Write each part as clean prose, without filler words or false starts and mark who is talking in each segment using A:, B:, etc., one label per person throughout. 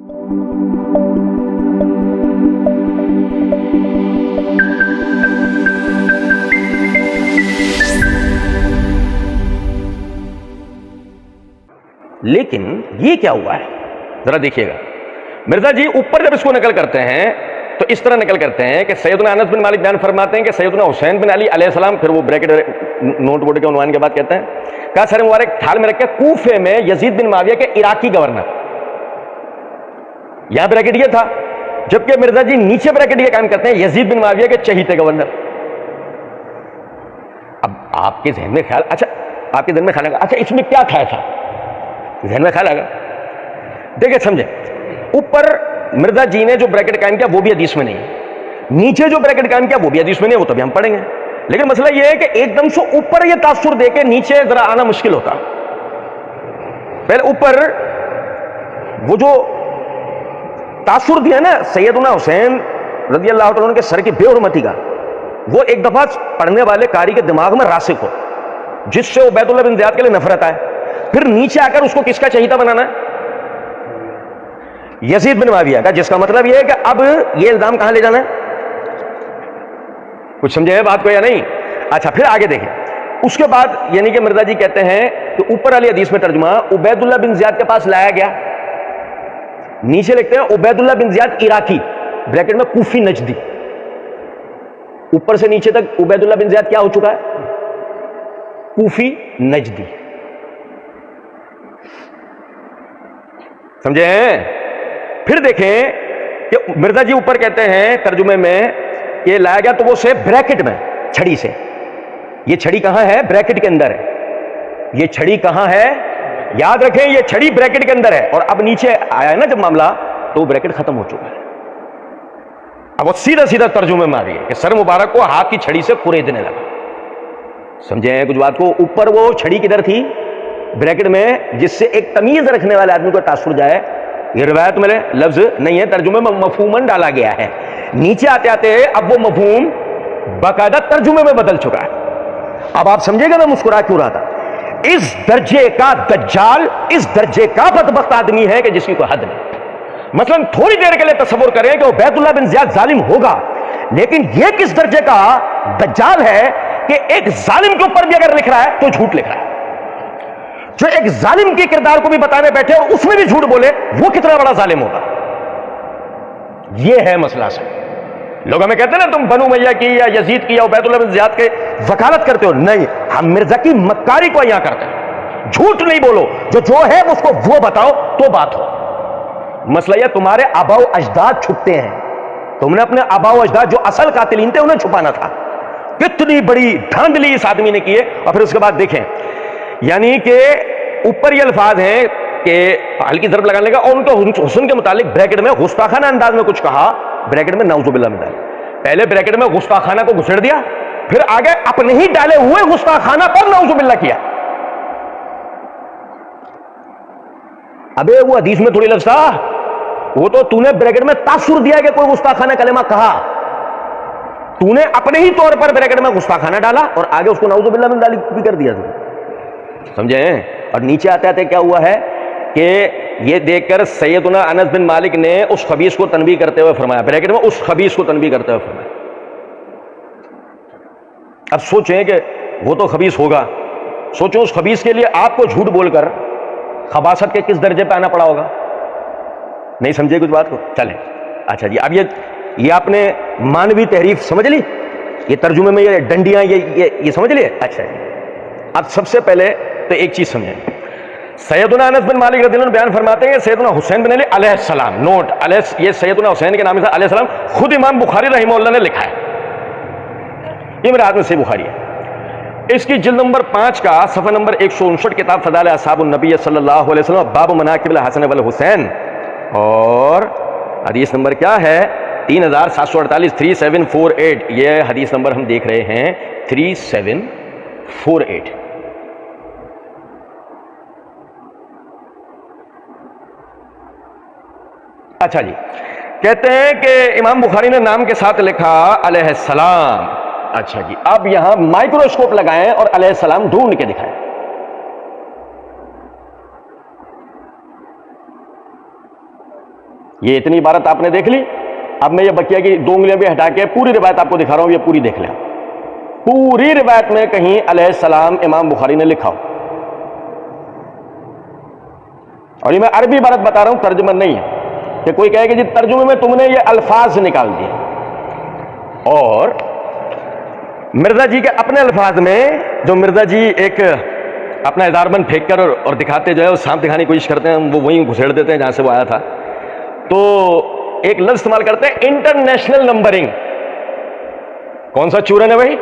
A: لیکن یہ کیا ہوا ہے ذرا دیکھیے گا. مرزا جی اوپر جب اس کو نقل کرتے ہیں تو اس طرح نقل کرتے ہیں کہ سیدنا انس بن مالک بیان فرماتے ہیں کہ سیدنا حسین بن علی علیہ السلام، پھر وہ بریکٹ نوٹ بورڈ کے عنوان کے بعد کہتے ہیں کہا سر مبارک تھال میں رکھ کے کوفے میں یزید بن معاویہ کے عراقی گورنر، یہاں بریکٹ یہ تھا، جبکہ مرزا جی نیچے بریکٹ یہ کام کرتے ہیں یزید بن معاویہ کے چہیتے گورنر. اب آپ کے ذہن میں خیال، اچھا آپ کے ذہن میں خیال آگا اچھا اس میں کیا تھا، ایسا ذہن میں خیال آگا. دیکھیں سمجھے، اوپر مرزا جی نے جو بریکٹ قائم کیا وہ بھی حدیث میں نہیں ہے، نیچے جو بریکٹ قائم کیا وہ بھی حدیث میں نہیں ہے، وہ تبھی ہم پڑھیں گے. لیکن مسئلہ یہ ہے کہ ایک دم سے اوپر یہ تاثر دے کے نیچے ذرا آنا مشکل ہوتا. پہلے اوپر وہ جو تاثر دیا نا سیدنا حسین رضی اللہ تعالیٰ عنہ کے سر کی بے حرمتی کا، وہ ایک دفعہ پڑھنے والے قاری کے دماغ میں راسخ ہو، جس سے عبید اللہ بن زیاد کے لیے نفرت آئے، پھر نیچے آ کر اس کو کس کا چہیتا بنانا ہے؟ یزید بن معاویہ کا، جس کا مطلب یہ ہے کہ اب یہ الزام کہاں لے جانا ہے؟ کچھ سمجھے ہے بات کو یا نہیں؟ اچھا پھر آگے دیکھیں، اس کے بعد یعنی کہ مرزا جی کہتے ہیں کہ اوپر والی حدیث میں ترجمہ عبید اللہ بن زیاد کے پاس لایا گیا، نیچے لکھتے ہیں عبید اللہ بن زیاد عراقی، بریکٹ میں کوفی نجدی. اوپر سے نیچے تک عبید اللہ بن زیاد کیا ہو چکا ہے؟ کوفی نجدی. سمجھے ہیں؟ پھر دیکھیں کہ مرزا جی اوپر کہتے ہیں ترجمے میں کہ لایا گیا تو وہ سے بریکٹ میں چھڑی سے. یہ چھڑی کہاں ہے؟ بریکٹ کے اندر ہے. یہ چھڑی کہاں ہے؟ یاد رکھیں یہ چھڑی بریکٹ کے اندر ہے، اور اب نیچے آیا ہے نا جب معاملہ تو وہ بریکٹ ختم ہو چکا ہے. اب وہ سیدھا سیدھا ترجمے میں آ رہی ہے کہ سر مبارک کو ہاتھ کی چھڑی سے کوریدنے لگا. سمجھے ہیں کچھ بات کو؟ اوپر وہ چھڑی کدھر تھی؟ بریکٹ میں، جس سے ایک تمیز رکھنے والے آدمی کو تاثر جائے. یہ روایت میں لفظ نہیں ہے، ترجمے میں مفہوماً ڈالا گیا ہے. نیچے آتے آتے اب وہ مفہوم باقاعدہ ترجمے میں بدل چکا ہے. اب آپ سمجھے گا میں مسکرا کیوں رہا تھا. اس درجے کا دجال، اس درجے کا بدبخت آدمی ہے کہ جس کی کوئی حد نہیں. مثلا تھوڑی دیر کے لیے تصور کریں کہ عبید اللہ بن زیاد ظالم ہوگا، لیکن یہ کس درجے کا دجال ہے کہ ایک ظالم کے اوپر بھی اگر لکھ رہا ہے تو جھوٹ لکھ رہا ہے. جو ایک ظالم کے کردار کو بھی بتانے بیٹھے اور اس میں بھی جھوٹ بولے، وہ کتنا بڑا ظالم ہوگا. یہ ہے مسئلہ. سے لوگ ہمیں کہتے ہیں نا تم بنو امیہ کی یا یزید کی یا عبید اللہ بن زیاد کے وکالت کرتے ہو. نہیں، ہم مرزا کی مکاری کو یہاں کرتے ہیں. جھوٹ نہیں بولو، جو ہے اس کو وہ بتاؤ تو بات ہو. مسئلہ یہ تمہارے آبا و اجداد چھپتے ہیں، تم نے اپنے آبا و اجداد جو اصل قاتلین تھے انہیں چھپانا تھا. کتنی بڑی دھاندلی اس آدمی نے کی ہے. اور پھر اس کے بعد دیکھیں، یعنی کہ اوپر یہ الفاظ ہیں کہ ہلکی ضرب لگانے کا، اور ان کو حسن کے متعلق بریکٹ میں گستاخانہ انداز میں کچھ کہا، بریکٹ میں نعوذ باللہ من ذالک. پہلے بریکٹ میں گستاخانہ کو گھسڑ دیا، پھر آگے اپنے ہی ڈالے ہوئے گستاخانہ پر نعوذ باللہ کیا. ابے وہ حدیث میں تھوڑی لفظ تھا، وہ تو نے بریکٹ میں تاثر دیا کہ کوئی گستاخانہ کلمہ کہا، تو نے اپنے ہی طور پر بریکٹ میں گستاخانہ ڈالا اور آگے اس کو نعوذ باللہ من ذالک بھی کر دیا. سمجھے؟ اور نیچے آتے آتے کیا ہوا ہے کہ یہ دیکھ کر سیدنا انس بن مالک نے اس خبیث کو تنبیہ کرتے ہوئے فرمایا، بریکٹ میں اس خبیث کو تنبیہ کرتے ہوئے فرمایا. اب سوچیں کہ وہ تو خبیث ہوگا، سوچو اس خبیث کے لیے آپ کو جھوٹ بول کر خباثت کے کس درجے پہ آنا پڑا ہوگا. نہیں سمجھے کچھ بات کو؟ چلیں اچھا جی، اب یہ آپ نے مانوی تحریف سمجھ لی، یہ ترجمے میں یہ ڈنڈیاں یہ سمجھ لیے. اچھا جی، اب سب سے پہلے تو ایک چیز سمجھیں. سیدنا انس بن مالک رضی اللہ عنہ بیان فرماتے ہیں سیدنا حسین بن علی علیہ السلام، نوٹ یہ سیدنا حسین کے نام سے علیہ السلام خود امام بخاری رحمہ اللہ نے لکھا ہے. یہ میرے ہاتھ میں صحیح بخاری ہے، اس کی جلد نمبر 5 کا صفحہ نمبر 159، کتاب فضائل اصحاب النبی صلی اللہ علیہ وسلم، باب مناقب الحسن والحسین، اور حدیث نمبر کیا ہے؟ 3748 3748. یہ حدیث نمبر ہم دیکھ رہے ہیں 3748. اچھا جی، کہتے ہیں کہ امام بخاری نے نام کے ساتھ لکھا علیہ السلام. اچھا جی، اب یہاں مائکروسکوپ لگائیں اور علیہ السلام ڈھونڈ کے دکھائیں. یہ اتنی عبارت آپ نے دیکھ لی. اب میں یہ بقیہ کی 2 انگلیاں بھی ہٹا کے پوری روایت آپ کو دکھا رہا ہوں, یہ پوری دیکھ لیں. پوری روایت میں کہیں علیہ السلام امام بخاری نے لکھا ہو, اور یہ میں عربی عبارت بتا رہا ہوں, ترجمہ نہیں ہے کہ کوئی کہے کہ جی ترجمے میں تم نے یہ الفاظ نکال دیے. اور مرزا جی کے اپنے الفاظ میں, جو مرزا جی ایک اپنا ادار بند پھینک کر اور دکھاتے جو ہے وہ سانپ دکھانے کی کوشش کرتے ہیں, وہ وہیں گھسیڑ دیتے ہیں جہاں سے وہ آیا تھا. تو ایک لفظ استعمال کرتے ہیں انٹرنیشنل نمبرنگ. کون سا چورن ہے بھائی؟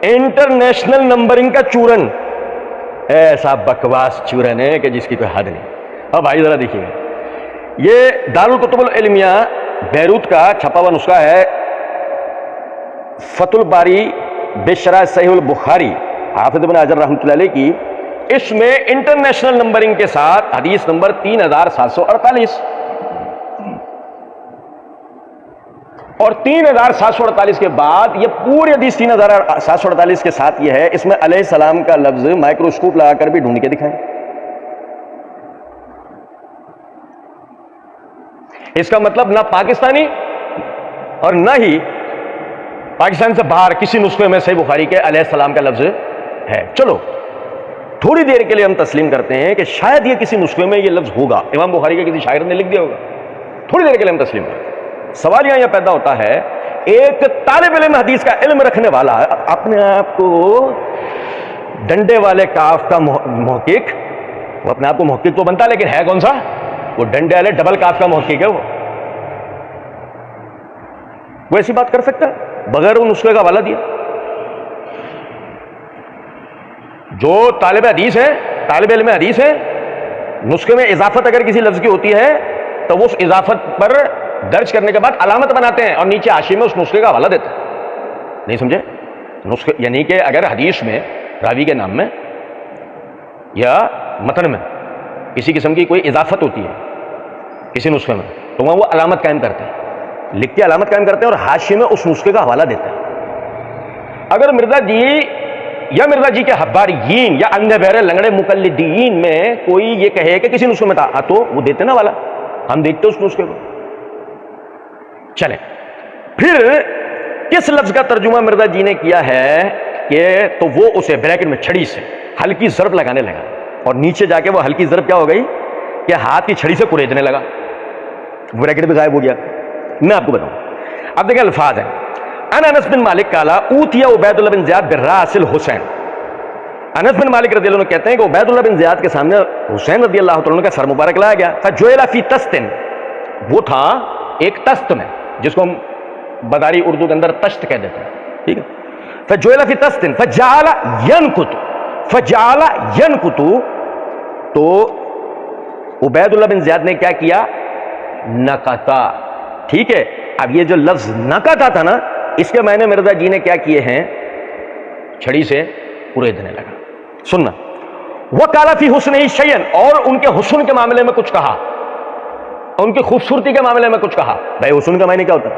A: انٹرنیشنل نمبرنگ کا چورن. ایسا بکواس چورن ہے کہ جس کی کوئی حد نہیں. اب بھائی ذرا دیکھیے, یہ دارالکتب العلمیہ بیروت کا چھپا ہوا نسخہ ہے, فتح الباری بشرح صحیح البخاری حافظ ابن حجر رحمۃ اللہ علیہ کی. اس میں انٹرنیشنل نمبرنگ کے ساتھ حدیث نمبر 3748 اور 3748 کے بعد یہ پوری حدیث 3748 کے ساتھ یہ ہے, اس میں علیہ السلام کا لفظ مائکروسکوپ لگا کر بھی ڈھونڈ کے دکھائیں. اس کا مطلب نہ پاکستانی اور نہ ہی پاکستان سے باہر کسی نسخے میں صحیح بخاری کے علیہ السلام کا لفظ ہے. چلو تھوڑی دیر کے لیے ہم تسلیم کرتے ہیں کہ شاید یہ کسی نسخے میں یہ لفظ ہوگا, امام بخاری کے کسی شاعر نے لکھ دیا ہوگا. تھوڑی دیر کے لیے ہم تسلیم کرتے ہیں. سوال یہاں یہ پیدا ہوتا ہے, ایک طالب علم حدیث کا علم رکھنے والا اپنے آپ کو ڈنڈے والے کاف کا محقق, وہ اپنے آپ کو محقق تو بنتا لیکن ہے کون سا؟ وہ ڈنڈے والے ڈبل کاف کا محقق ہے. وہ ایسی بات کر سکتا ہے بغیر ان نسخے کا حوالہ دیا؟ جو طالب حدیث ہے, طالب علم حدیث ہے, نسخے میں اضافت اگر کسی لفظ کی ہوتی ہے تو وہ اس اضافت پر درج کرنے کے بعد علامت بناتے ہیں اور نیچے حاشیے میں اس نسخے کا حوالہ دیتے ہیں. نہیں سمجھے؟ نسخے یعنی کہ اگر حدیث میں راوی کے نام میں یا متن میں کسی قسم کی کوئی اضافت ہوتی ہے کسی نسخے میں, تو وہاں وہ علامت قائم کرتے ہیں, لکھ کے علامت قائم کرتے ہیں اور حاشیے میں اس نسخے کا حوالہ دیتے ہیں. اگر مرزا جی یا مرزا جی کے حباریین یا اندھے بہرے لنگڑے مقلدین میں کوئی یہ کہے کہ کسی نسخے میں تھا, تو وہ دیتے نا والا, ہم دیکھتے اس نسخے کو. چلیں پھر کس لفظ کا ترجمہ مرزا جی نے کیا ہے کہ تو وہ اسے بریکٹ میں چھڑی سے ہلکی ضرب لگانے لگا, اور نیچے جا کے وہ ہلکی ضرب کیا ہو گئی کہ ہاتھ کی چھڑی سے کریدنے لگا, بریکٹ بھی غائب ہو گیا. میں آپ کو بتاؤں, اب دیکھیں الفاظ ہیں. انس بن مالک قالا اوتیا عبید اللہ بن زیاد براس الحسین. انس بن مالک رضی اللہ عنہ کہتے ہیں کہ عبید اللہ بن زیاد کے سامنے حسین رضی اللہ تعالیٰ عنہ کا سر مبارک لایا گیا. فجعل فی تستن, وہ تھا ایک تست میں, جس کو ہم بداری اردو کے اندر تشت کہہ دیتے ہیں, ٹھیک ہے. فجعل فی تستن فجعل ینکت, فجعل ینکت, تو عبید اللہ بن زیاد نے کیا کیا؟ نکتا. ٹھیک ہے. اب یہ جو لفظ نکتا تھا نا, اس کے معنی مرزا جی نے کیا کیے ہیں؟ چھڑی سے کریدنے لگا. سننا, وقال فی حسنہ شیئا, اور ان کے حسن کے معاملے میں کچھ کہا, ان کی خوبصورتی کے معاملے میں کچھ کہا. بھائی حسن کا معنی کیا ہوتا ہے؟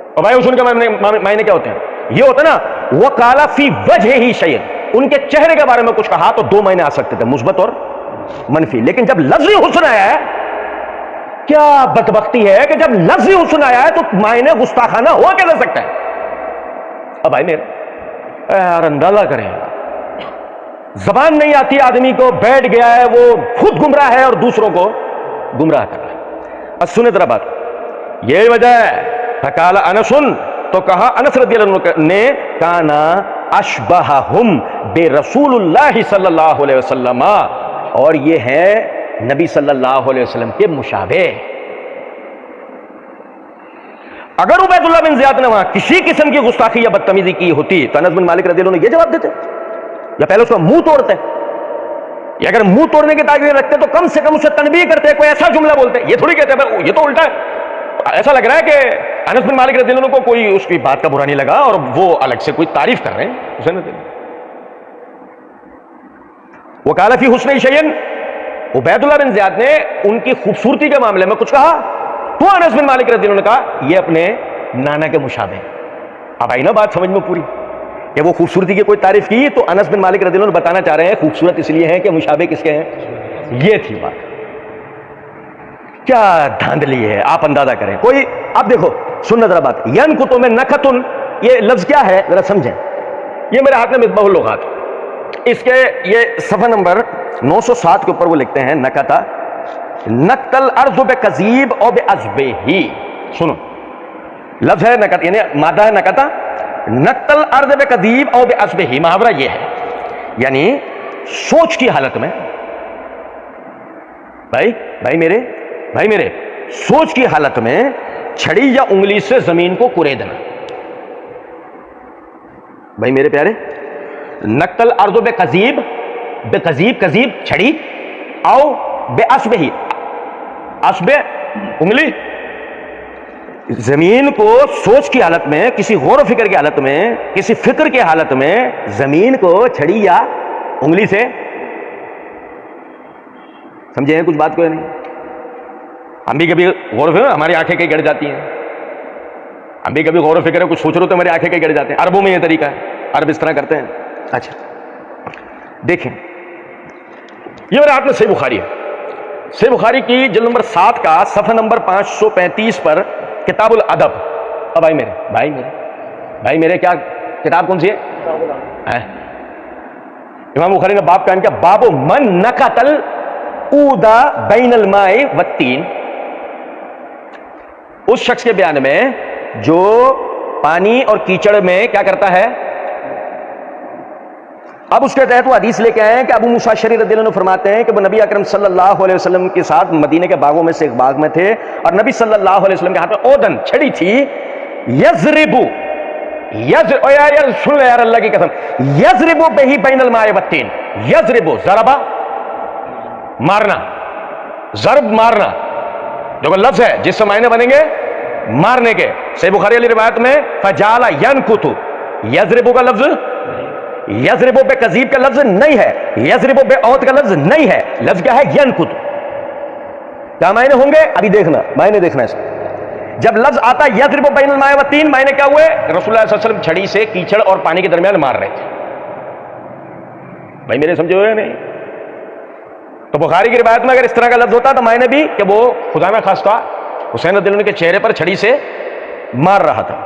A: اور بھائی حسن کا معنی کیا ہوتے ہیں؟ یہ ہوتا نا وقال فی وجہہ شیئا, ان کے چہرے کے بارے میں کچھ کہا تو 2 معنی آ سکتے تھے, مثبت اور منفی. لیکن جب لفظی حسن آیا ہے, کیا بدبختی ہے کہ جب لفظی حسن آیا ہے تو معنی گستاخانہ ہوا کیسے سکتا ہے؟ اب بھائی میرے یار اندازہ کریں, زبان نہیں آتی آدمی کو, بیٹھ گیا ہے, وہ خود گمراہ ہے اور دوسروں کو گمراہ کر رہا ہے. اب سنیں ذرا بات, یہ وجہ ہے. فقال انس, تو کہا انس رضی اللہ عنہ نے, کانا اشبہہم برسول اللہ صلی اللہ علیہ وسلم, اور یہ ہے نبی صلی اللہ علیہ وسلم کے مشابہ. اگر عبید اللہ بن زیاد نے وہاں کسی قسم کی گستاخی یا بدتمیزی کی ہوتی تو انس بن مالک رضی اللہ عنہ یہ جواب دیتے, یا پہلے اس کا منہ توڑتے, یا اگر منہ توڑنے کی تاکید رکھتے تو کم سے کم اسے تنبیہ کرتے, کوئی ایسا جملہ بولتے. یہ تھوڑی کہتے ہیں یہ تو الٹا ہے. ایسا لگ رہا ہے کہ انس بن مالک رضی اللہ عنہ کو کوئی اس کی بات کا برا نہیں لگا اور وہ الگ سے کوئی تعریف کر رہے ہیں اسے نہ. وقال فی حسنہ شیئا, عبید اللہ بن زیاد نے ان کی خوبصورتی کے معاملے میں کچھ کہا تو انس بن مالک رضی اللہ عنہ نے کہا یہ اپنے نانا کے مشابہ. اب آئی نا بات سمجھ میں پوری, کہ وہ خوبصورتی کی کوئی تعریف کی تو انس بن مالک رضی اللہ عنہ بتانا چاہ رہے ہیں خوبصورت اس لیے ہیں کہ مشابہ کس کے ہیں. یہ تھی بات. کیا دھاندلی ہے، آپ اندازہ کریں. کوئی اب دیکھو سننا ذرا بات. ینکتو میں نکتن، یہ لفظ کیا ہے ذرا سمجھیں. یہ میرے ہاتھ میں مصباح اللغات، اس کے یہ صفحہ نمبر 907 کے اوپر وہ لکھتے ہیں نکتا نقتل ارض بکذیب او بعزبہ. سنو لفظ ہے نکت، یعنی مادہ ہے نکتا، نقتل ارض بکذیب او بعزبہ. محاورہ یہ ہے یعنی سوچ کی حالت میں، بھائی میرے سوچ کی حالت میں چھڑی یا انگلی سے زمین کو کریدنا. بھائی میرے پیارے، نقتل ارض بکذیب، کذیب چھڑی، او بعصبہ، عصبہ انگلی. زمین کو سوچ کی حالت میں، کسی غور و فکر کی حالت میں، کسی فکر کی حالت میں زمین کو چھڑی یا انگلی سے، سمجھے ہیں کچھ بات کو یا نہیں؟ ہم بھی کبھی غور و فکر، ہماری آنکھیں کہیں گڑ جاتی ہیں. ہم بھی کبھی غور و فکر ہے، کچھ سوچ رہے تو ہماری آنکھیں کہیں گڑ جاتے ہیں. عربوں میں یہ طریقہ ہے، عرب اس طرح کرتے ہیں. اچھا دیکھیں، یہ میرے ہاتھ میں صحیح بخاری ہے. صحیح بخاری کی جلد نمبر 7 کا صفحہ نمبر 535 پر کتاب الادب. اب بھائی میرے کیا کتاب کون سی ہے؟ امام بخاری نے باب قائم کیا، باب من نقتل اودا بین الماء والتین. اس شخص کے بیان میں جو پانی اور کیچڑ میں کیا کرتا ہے. اب اس کے تحت وہ حدیث لے کے آئے ہیں کہ ابو موسیٰ اشعری رضی اللہ عنہ فرماتے ہیں کہ وہ نبی اکرم صلی اللہ علیہ وسلم کے ساتھ مدینے کے باغوں میں سے ایک باغ میں تھے، اور نبی صلی اللہ علیہ وسلم کے ہاتھ میں اودن چھڑی تھی. یضربو سن لے یار اللہ کی قسم، یضربو بہی بین الماء والتین. یضربو ضربہ مارنا، ضرب مارنا، جو لفظ ہے جس سے معنی بنیں گے مارنے کے. صحیح بخاری علی روایت میں فجعل ینکت، یضربو کا لفظ، یضربو بے کذیب کا لفظ نہیں ہے، یضربو بے عود کا لفظ نہیں ہے. لفظ کیا ہے؟ ینکت. کیا معنی ہوں گے؟ ابھی دیکھنا معنی دیکھنا اس میں. جب لفظ آتا یضربو بین الماء والتین، معنی کیا ہوئے؟ رسول اللہ صلی اللہ علیہ وسلم چھڑی سے کیچڑ اور پانی کے درمیان مار رہے تھے. بھائی میرے سمجھے ہوئے نہیں؟ تو بخاری کی روایت میں اگر اس طرح کا لفظ ہوتا تو معنی بھی کہ وہ خدا نہ خواستہ حسین رضی اللہ عنہ کے چہرے پر چھڑی سے مار رہا تھا.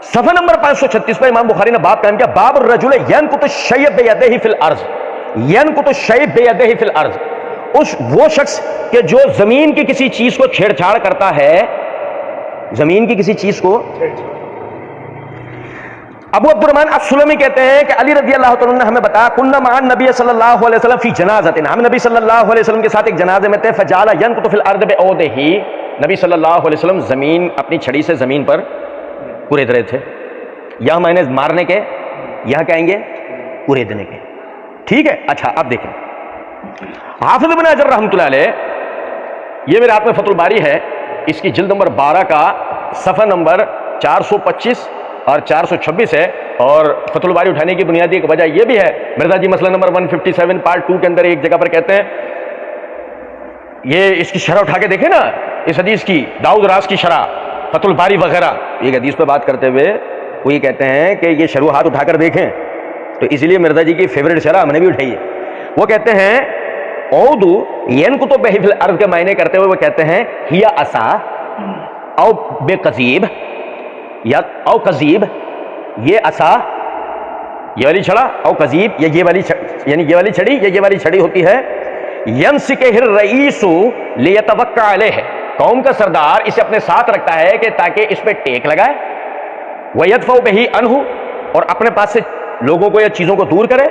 A: صفحہ نمبر 536 پر امام بخاری نے باب قائم کیا، باب الرجل ینکت الشیء بیدہ فی الارض. ینکت الشیء بیدہ فی الارض، وہ شخص کہ جو زمین کی کسی چیز کو چھیڑ چھاڑ کرتا ہے، زمین کی کسی چیز کو. ابو عبد الرحمن السلمی کہتے ہیں کہ علی رضی اللہ تعالیٰ نے ہمیں بتایا، کننا مع النبی صلی اللہ علیہ وسلم فی جنازۃ، ہم نبی صلی اللہ علیہ وسلم کے ساتھ ایک جنازے میں تھے. فجعل ینکت فی الارض بعودہ، نبی صلی اللہ علیہ وسلم زمین اپنی چھڑی سے زمین پر کورید رہے تھے. یہاں معنی مارنے کے، یہاں کہیں گے کوریدنے کے. ٹھیک ہے. اچھا اب دیکھیں حافظ ابن حجر رحمۃ اللہ علیہ، یہ میرے ہاتھ میں فتح الباری ہے، اس کی جلد نمبر 12 کا صفحہ نمبر 425 اور 426 ہے. اور فتح الباری اٹھانے کی بنیادی ایک وجہ یہ بھی ہے، مرزا جی مسئلہ نمبر 157 پارٹ 2 کے اندر ایک جگہ پر کہتے ہیں، یہ اس کی شرح اٹھا کے دیکھیں نا، اس حدیث کی داؤد راس کی شرح، فتح الباری وغیرہ، ایک حدیث پہ بات کرتے ہوئے وہ یہ کہتے ہیں کہ یہ شروحات اٹھا کر دیکھیں. تو اس لیے مرزا جی کی فیوریٹ شرح ہم نے بھی اٹھائی ہے. وہ کہتے ہیں اودو ینکتو بہی فی الارض کے معنی کرتے ہوئے وہ کہتے ہیں ہی عصا او بے قذیب یا او قذیب، یہ عصا یہ والی چھڑا، او قذیب یا یہ والی یعنی یہ والی چھڑی یا یہ والی چھڑی ہوتی ہے. یمسکہ الرئیس لیتوقع علیہ، قوم کا سردار اسے اپنے ساتھ رکھتا ہے کہ تاکہ اس پہ ٹیک لگائے. وَيَدْفَعُ بِهِ عَنْهُ، اور اپنے پاس سے لوگوں کو یا چیزوں کو دور کرے.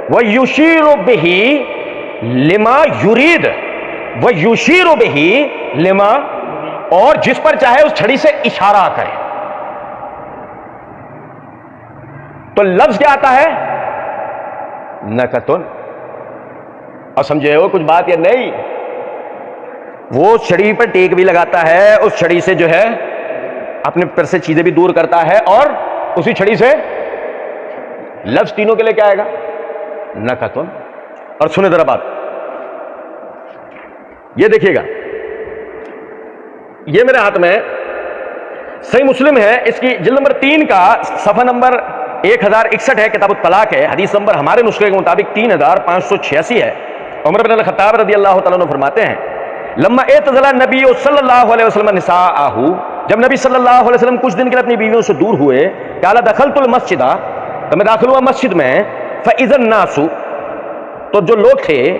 A: وَيُشِيرُ بِهِ لِمَا يُرِيدُ، وَيُشِيرُ بِهِ لِمَا، اور جس پر چاہے اس چھڑی سے اشارہ کرے. تو لفظ کیا آتا ہے؟ نکتن. اور سمجھے ہو کچھ بات یا نہیں؟ وہ چھڑی پر ٹیک بھی لگاتا ہے، اس چھڑی سے جو ہے اپنے پر سے چیزیں بھی دور کرتا ہے، اور اسی چھڑی سے لفظ تینوں کے لیے کیا آئے گا؟ نکتن. اور سنیں ذرا بات، یہ دیکھیے گا، یہ میرے ہاتھ میں صحیح مسلم ہے، اس کی جلد نمبر 3 کا صفحہ نمبر 1061 ہے، کتاب الطلاق ہے. حدیث نمبر ہمارے نسخے کے مطابق 3586 ہے. عمر بن الخطاب رضی اللہ تعالیٰ عنہ فرماتے ہیں لما اعتزل النبی صلی اللہ علیہ وسلم نساءہ، جب نبی صلی اللہ علیہ وسلم کچھ دن کے لیے اپنی بیویوں سے دور ہوئے، قال دخلت المسجد، تو میں داخل ہوا مسجد میں، فاذا الناس، تو جو لوگ تھے،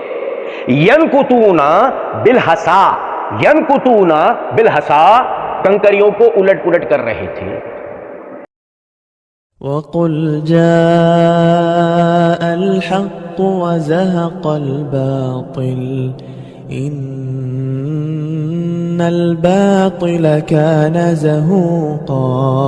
A: ینکتون بالحصا، ینکتون بالحصا، کنکریوں کو الٹ پلٹ کر رہے تھے.
B: وَقُلْ جَاءَ الْحَقُّ وَزَهَقَ الْبَاطِلُ إِنَّ الْبَاطِلَ كَانَ زَهُوقًا.